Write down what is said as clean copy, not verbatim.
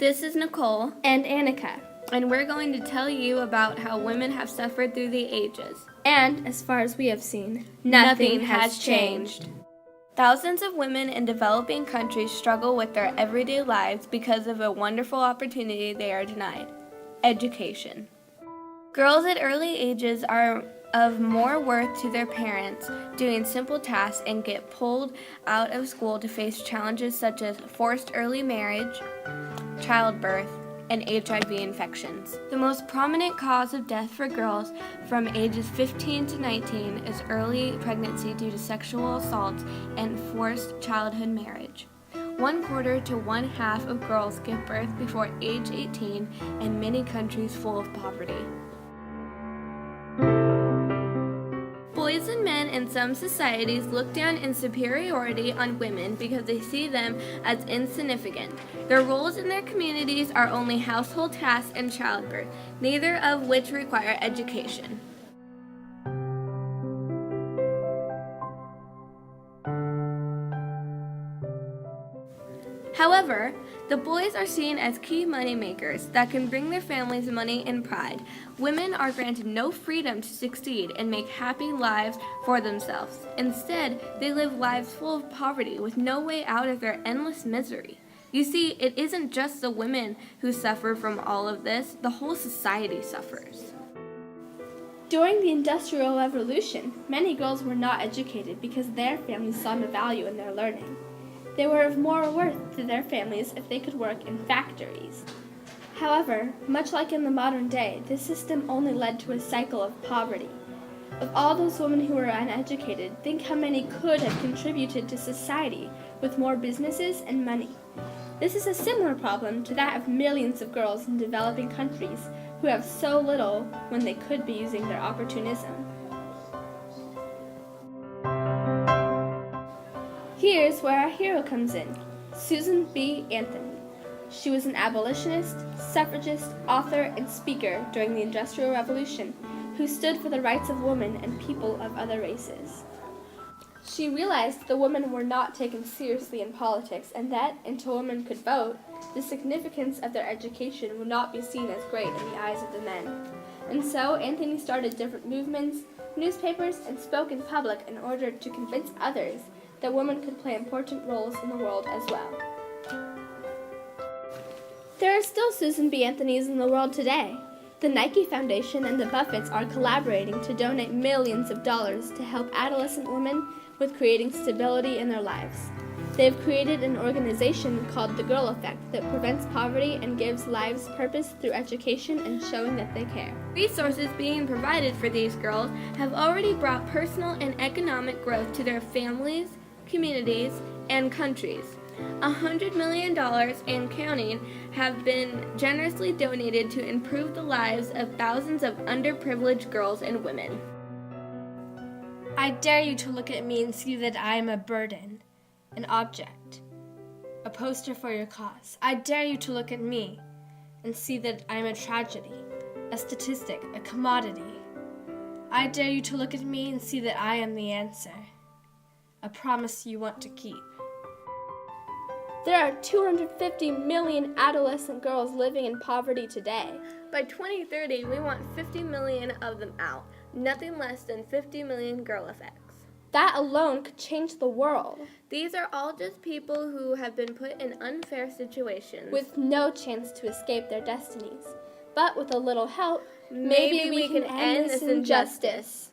This is Niccole, and Annika. and we're going to tell you about how women have suffered through the ages. And, as far as we have seen, Nothing has changed. Thousands of women in developing countries struggle with their everyday lives because of a wonderful opportunity they are denied: education. Girls at early ages are of more worth to their parents, doing simple tasks, and get pulled out of school to face challenges such as forced early marriage, childbirth, and HIV infections. The most prominent cause of death for girls from ages 15 to 19 is early pregnancy due to sexual assaults and forced childhood marriage. 1/4 to 1/2 of girls give birth before age 18 in many countries full of poverty. Boys and men in some societies look down in superiority on women because they see them as insignificant. Their roles in their communities are only household tasks and childbirth, neither of which require education. However, the boys are seen as key money makers that can bring their families money and pride. Women are granted no freedom to succeed and make happy lives for themselves. Instead, they live lives full of poverty with no way out of their endless misery. You see, it isn't just the women who suffer from all of this, the whole society suffers. During the Industrial Revolution, many girls were not educated because their families saw no value in their learning. They were of more worth to their families if they could work in factories. However, much like in the modern day, this system only led to a cycle of poverty. Of all those women who were uneducated, think how many could have contributed to society with more businesses and money. This is a similar problem to that of millions of girls in developing countries who have so little when they could be using their opportunism. Here's where our hero comes in, Susan B. Anthony. She was an abolitionist, suffragist, author, and speaker during the Industrial Revolution who stood for the rights of women and people of other races. She realized the women were not taken seriously in politics and that, until women could vote, the significance of their education would not be seen as great in the eyes of the men. And so Anthony started different movements, newspapers, and spoke in public in order to convince others that women could play important roles in the world as well. There are still Susan B. Anthonys in the world today. The Nike Foundation and the Buffetts are collaborating to donate millions of dollars to help adolescent women with creating stability in their lives. They have created an organization called The Girl Effect that prevents poverty and gives lives purpose through education and showing that they care. Resources being provided for these girls have already brought personal and economic growth to their families, communities, and countries. $100 million and counting have been generously donated to improve the lives of thousands of underprivileged girls and women. I dare you to look at me and see that I am a burden, an object, a poster for your cause. I dare you to look at me and see that I am a tragedy, a statistic, a commodity. I dare you to look at me and see that I am the answer, a promise you want to keep. There are 250 million adolescent girls living in poverty today. By 2030, we want 50 million of them out, nothing less than 50 million girl effects. That alone could change the world. These are all just people who have been put in unfair situations with no chance to escape their destinies. But with a little help, maybe we can end this injustice.